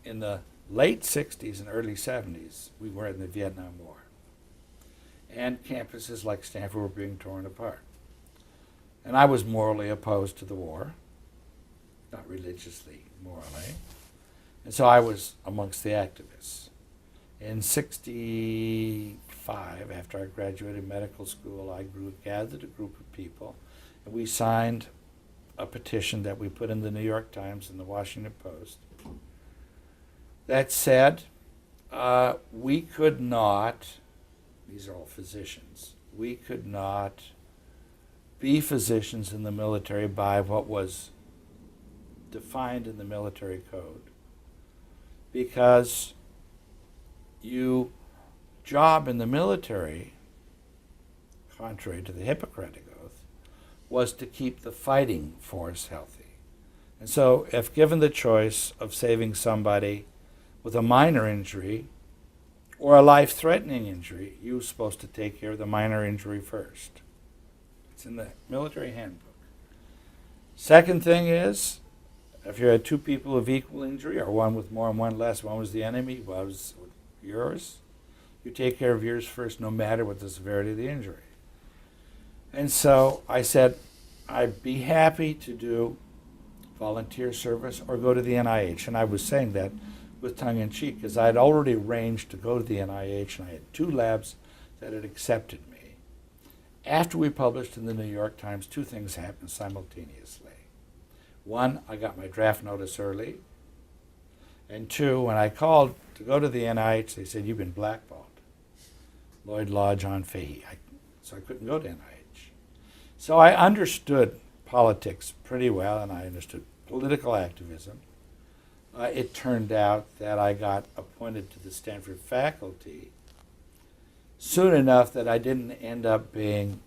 in the late 60s and early 70s, we were in the Vietnam War. And campuses like Stanford were being torn apart. And I was morally opposed to the war, not religiously, morally. And so I was amongst the activists. In 65, after I graduated medical school, I gathered a group of people, and we signed a petition that we put in the New York Times and the Washington Post that said we could not, these are all physicians, we could not be physicians in the military by what was defined in the military code, because your job in the military, contrary to the Hippocratic Oath, was to keep the fighting force healthy. And so if given the choice of saving somebody with a minor injury or a life-threatening injury, you were supposed to take care of the minor injury first. It's in the military handbook. Second thing is, if you had two people of equal injury, or one with more and one less, one was the enemy, one was yours, you take care of yours first, no matter what the severity of the injury. And so I said, I'd be happy to do volunteer service or go to the NIH. And I was saying that with tongue-in-cheek, because I had already arranged to go to the NIH, and I had 2 labs that had accepted me. After we published in the New York Times, 2 things happened simultaneously. 1, I got my draft notice early. And 2, when I called to go to the NIH, they said, you've been blackballed. Lloyd Law, John Fahey. So I couldn't go to NIH. So I understood politics pretty well, and I understood political activism. It turned out that I got appointed to the Stanford faculty soon enough that I didn't end up being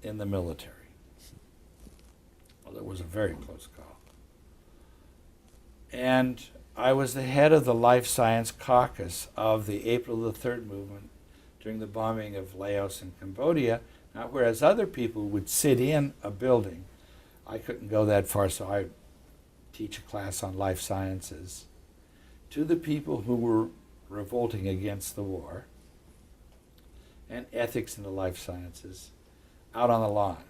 in the military. Well, it was a very close call. And I was the head of the Life Science Caucus of the April the 3rd movement during the bombing of Laos and Cambodia. Now, whereas other people would sit in a building, I couldn't go that far, so I teach a class on life sciences to the people who were revolting against the war and ethics in the life sciences out on the lawn.